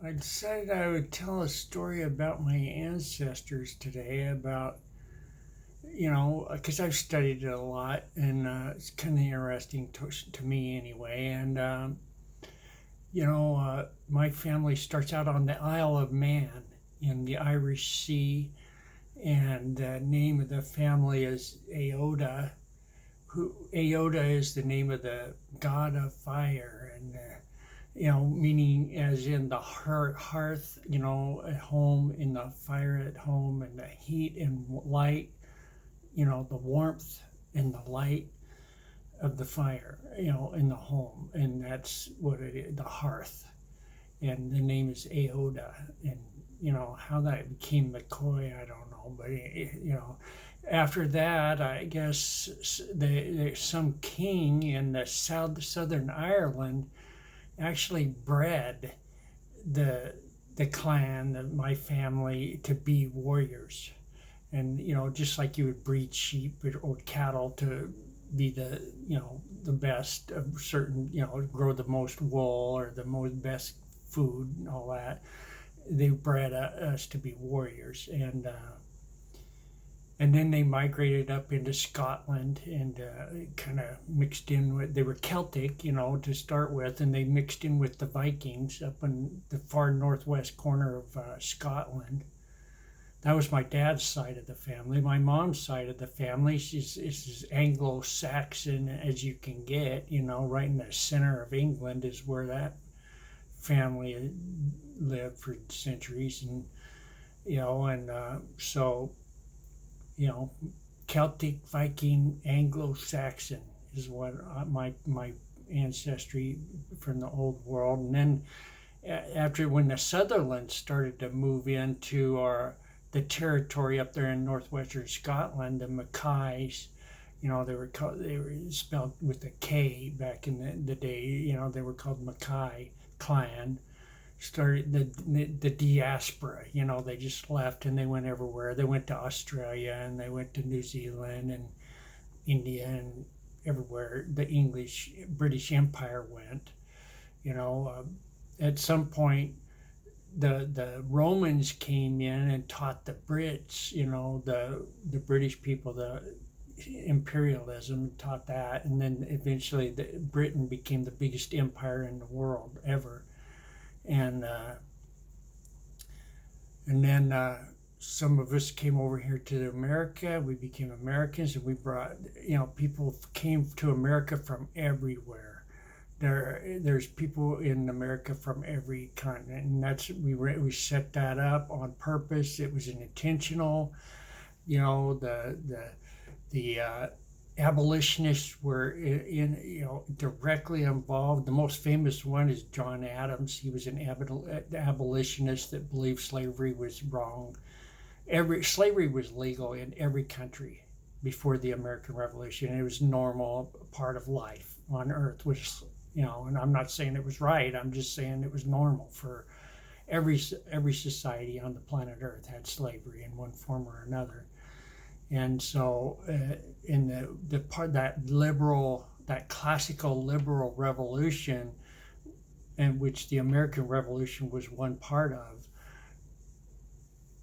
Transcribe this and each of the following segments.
I decided I would tell a story about my ancestors today, about, because I've studied it a lot, and it's kind of interesting to me anyway. And, my family starts out on the Isle of Man in the Irish Sea, and the name of the family is Aoda. Aoda is the name of the god of fire, and meaning as in the hearth, at home, in the fire at home, and the heat and light, the warmth and the light of the fire, in the home. And that's what it is, the hearth. And the name is Aoda. And, how that became McCoy, I don't know. But, after that, I guess there's some king in the southern Ireland actually bred the clan, my family, to be warriors. And just like you would breed sheep or cattle to be the best of certain, grow the most wool or the most best food and all that, they bred us to be warriors. And then they migrated up into Scotland and kind of mixed in with, they were Celtic, to start with, and they mixed in with the Vikings up in the far northwest corner of Scotland. That was my dad's side of the family. My mom's side of the family, she's as Anglo-Saxon as you can get, right in the center of England is where that family lived for centuries. And, so, Celtic, Viking, Anglo-Saxon is what my ancestry from the old world. And then after, when the Sutherlands started to move into the territory up there in northwestern Scotland, the Mackays, they were spelled with a K back in the day. They were called Mackay clan. Started the diaspora. They just left and they went everywhere. They went to Australia and they went to New Zealand and India and everywhere the British Empire went. At some point, the Romans came in and taught the Brits, the British people, the imperialism, taught that, and then eventually Britain became the biggest empire in the world ever. And then some of us came over here to America. We became Americans, and we brought, people came to America from everywhere. There's people in America from every continent, and we set that up on purpose. It was an intentional. The abolitionists were directly involved. The most famous one is John Adams. He was an abolitionist that believed slavery was wrong. Slavery was legal in every country before the American Revolution. It was normal, part of life on Earth, which, and I'm not saying it was right. I'm just saying it was normal for every society on the planet Earth had slavery in one form or another. And so, in the part that classical liberal revolution, and which the American Revolution was one part of,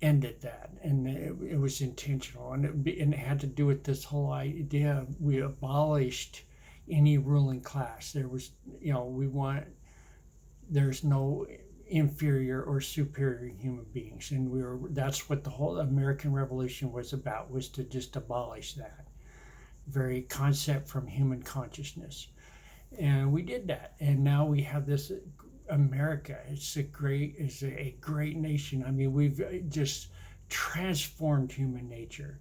ended that, and it was intentional, and it had to do with this whole idea of we abolished any ruling class. There was, there's no inferior or superior human beings, and that's what the whole American Revolution was about, was to just abolish that very concept from human consciousness. And we did that, and now we have this America. It's a great nation. I mean, we've just transformed human nature,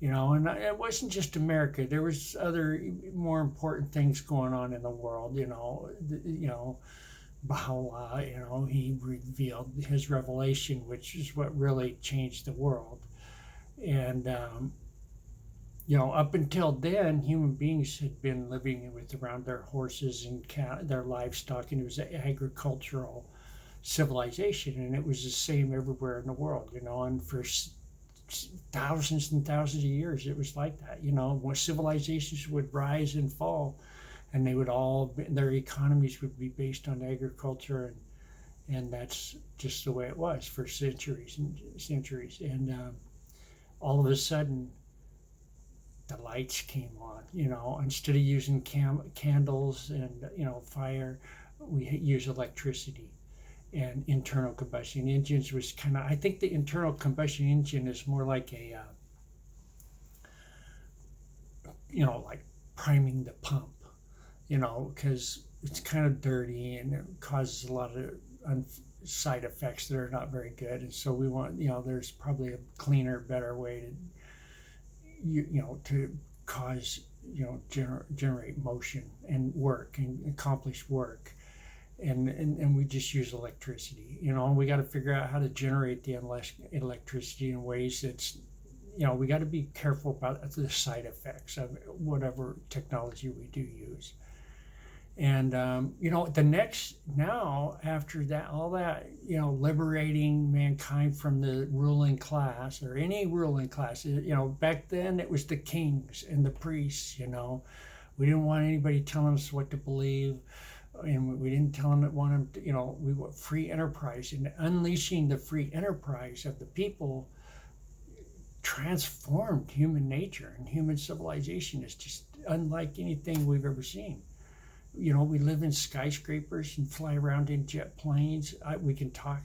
and it wasn't just America. There was other more important things going on in the world. Baha'u'llah, he revealed his revelation, which is what really changed the world. And, up until then, human beings had been living around their horses and their livestock, and it was an agricultural civilization, and it was the same everywhere in the world, and for thousands and thousands of years, it was like that. When civilizations would rise and fall, and they would their economies would be based on agriculture And that's just the way it was for centuries and centuries. And all of a sudden, the lights came on. Instead of using candles and fire, we use electricity. And internal combustion engines was kind of, I think the internal combustion engine is more like a like priming the pump, because it's kind of dirty and it causes a lot of side effects that are not very good. And so we want, there's probably a cleaner, better way to cause, generate motion and work and accomplish work. And we just use electricity, and we got to figure out how to generate the electricity in ways that's, we got to be careful about the side effects of whatever technology we do use. And the next, now after that, all that, liberating mankind from the ruling class, or any ruling class, back then it was the kings and the priests. We didn't want anybody telling us what to believe, and we didn't tell them that want them to, we want free enterprise, and unleashing the free enterprise of the people transformed human nature, and human civilization is just unlike anything we've ever seen. We live in skyscrapers and fly around in jet planes. We can talk,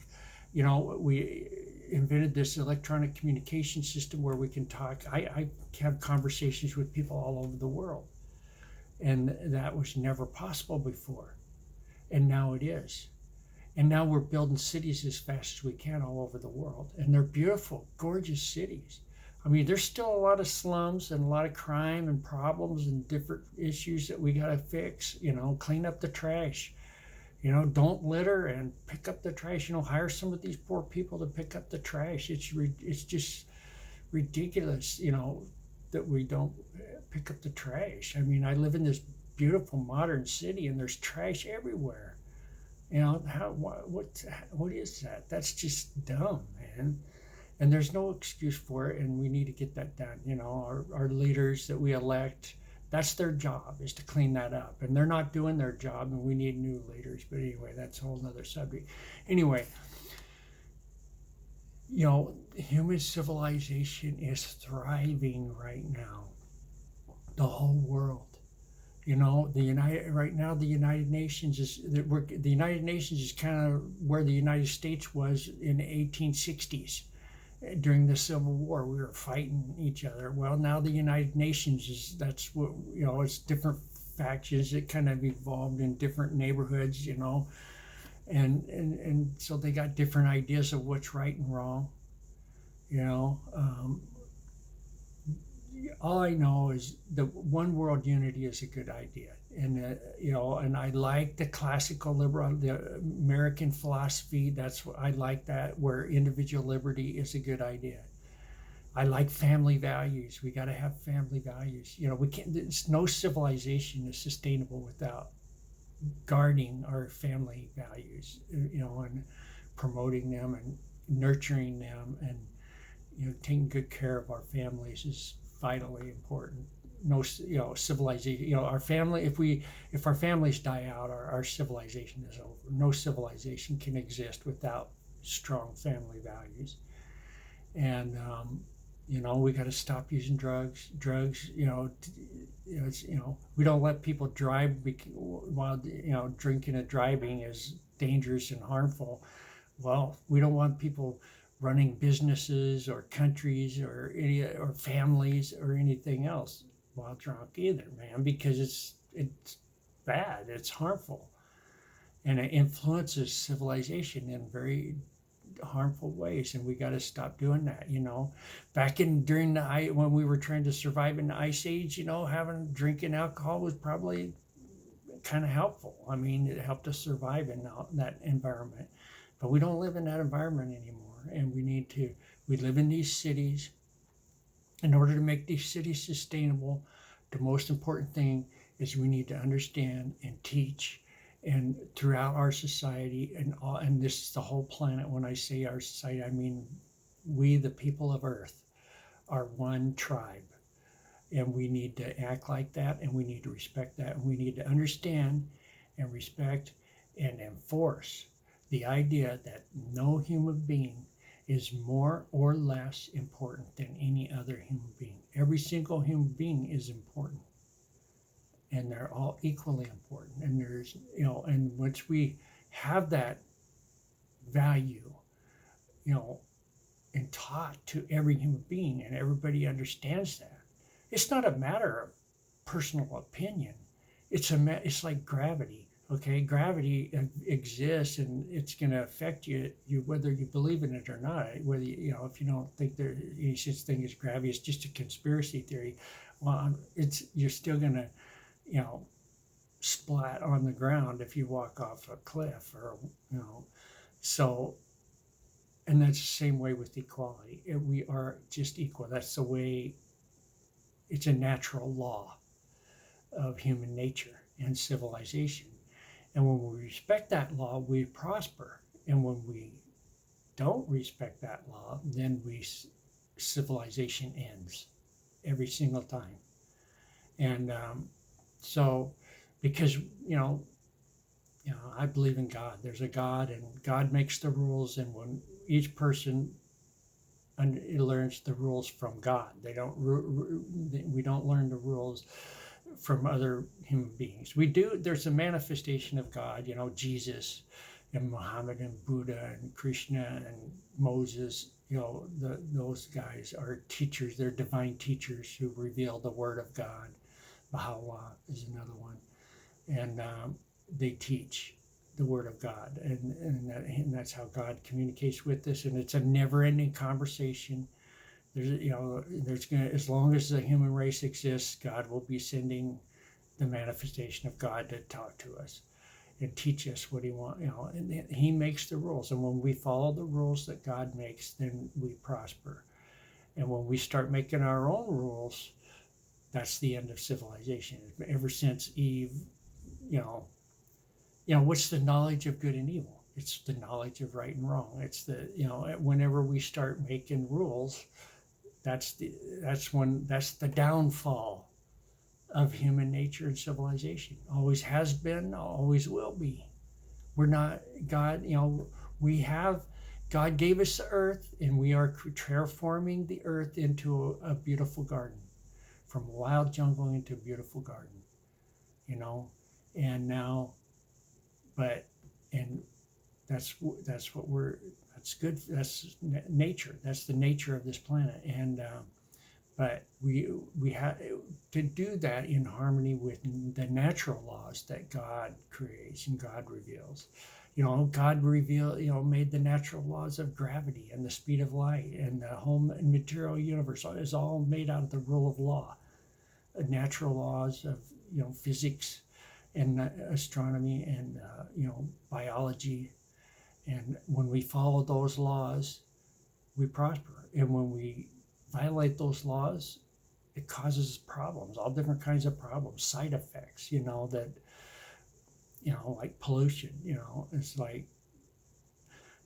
we invented this electronic communication system where we can talk. I have conversations with people all over the world, and that was never possible before. And now it is. And now we're building cities as fast as we can all over the world. And they're beautiful, gorgeous cities. I mean, there's still a lot of slums and a lot of crime and problems and different issues that we got to fix. Clean up the trash. Don't litter and pick up the trash. Hire some of these poor people to pick up the trash. It's just ridiculous, that we don't pick up the trash. I mean, I live in this beautiful modern city, and there's trash everywhere. What is that? That's just dumb, man. And there's no excuse for it, and we need to get that done. Our leaders that we elect, that's their job, is to clean that up. And they're not doing their job, and we need new leaders. But anyway, that's a whole nother subject. Anyway, human civilization is thriving right now. The whole world. The United Nations is kind of where the United States was in the 1860s. During the Civil War, we were fighting each other. Well, now the United Nations that's what, it's different factions that kind of evolved in different neighborhoods, and so they got different ideas of what's right and wrong. All I know is the one world unity is a good idea. And, and I like the classical liberal, the American philosophy. That's what I like, that where individual liberty is a good idea. I like family values. We got to have family values. We can't, no civilization is sustainable without guarding our family values, and promoting them and nurturing them, and, taking good care of our families is vitally important. No, civilization, our family, if our families die out, our civilization is over. No civilization can exist without strong family values. And we got to stop using drugs. We don't let people drive while drinking and driving is dangerous and harmful. Well, we don't want people running businesses or countries or families or anything else while drunk either, man, because it's bad, it's harmful, and it influences civilization in very harmful ways, and we got to stop doing that. Back when we were trying to survive in the ice age, drinking alcohol was probably kind of helpful. I mean, it helped us survive in that environment, but we don't live in that environment anymore, and we live in these cities. In order to make these cities sustainable, the most important thing is we need to understand and teach, and throughout our society, and this is the whole planet. When I say our society, I mean we, the people of Earth, are one tribe, and we need to act like that, and we need to respect that, and we need to understand and respect and enforce the idea that no human being is more or less important than any other human being. Every single human being is important, and they're all equally important. And there's, and once we have that value, you know, and taught to every human being, and everybody understands that, it's not a matter of personal opinion. It's like gravity. Okay, gravity exists, and it's going to affect you whether you believe in it or not. Whether if you don't think there's any such thing as gravity, it's just a conspiracy theory. Well, you're still going to, splat on the ground if you walk off a cliff, or so. And that's the same way with equality. We are just equal. That's the way. It's a natural law of human nature and civilization. And when we respect that law, we prosper. And when we don't respect that law, then civilization ends every single time. And so, because I believe in God. There's a God, and God makes the rules. And when each person learns the rules from God, we don't learn the rules from other human beings. We do. There's a manifestation of God, Jesus and Muhammad and Buddha and Krishna and Moses. Those guys are teachers. They're divine teachers who reveal the Word of God. Baha'u'llah is another one, and they teach the Word of God, and that's how God communicates with us. And it's a never-ending conversation. There's gonna, as long as the human race exists, God will be sending the manifestation of God to talk to us and teach us what He wants. And He makes the rules, and when we follow the rules that God makes, then we prosper. And when we start making our own rules, that's the end of civilization. Ever since Eve, what's the knowledge of good and evil? It's the knowledge of right and wrong. It's whenever we start making rules, that's the downfall of human nature and civilization. Always has been, always will be. We're not God. God gave us the earth, and we are terraforming the earth into a beautiful garden, from a wild jungle into a beautiful garden. And now, and that's good. That's nature. That's the nature of this planet. And but we have to do that in harmony with the natural laws that God creates and God reveals. God made the natural laws of gravity and the speed of light, and the whole material universe is all made out of the rule of law, natural laws of physics and astronomy and biology. And when we follow those laws, we prosper. And when we violate those laws, it causes problems, all different kinds of problems, side effects, that, like pollution, it's like,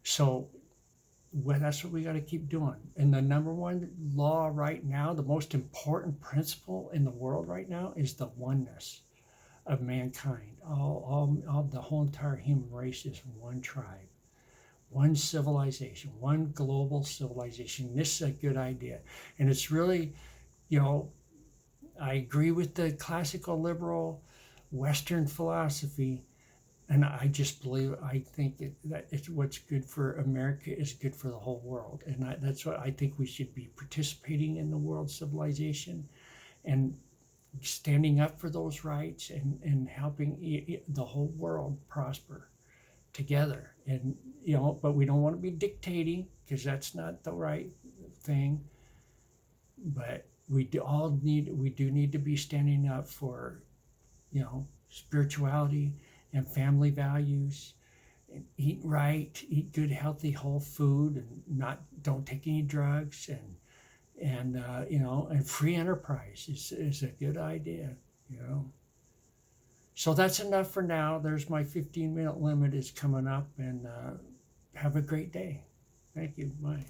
so that's what we got to keep doing. And the number one law right now, the most important principle in the world right now, is the oneness of mankind. All the whole entire human race is one tribe, one civilization, one global civilization. This is a good idea. And it's really, I agree with the classical liberal Western philosophy, and I think that it's what's good for America is good for the whole world. And that's what I think we should be participating in the world civilization and standing up for those rights and helping the whole world prosper together. And but we don't want to be dictating, because that's not the right thing. But we do need to be standing up for spirituality and family values, and eat right, eat good, healthy, whole food, and don't take any drugs, and free enterprise is a good idea. So that's enough for now. There's my 15-minute limit is coming up, and have a great day. Thank you. Bye.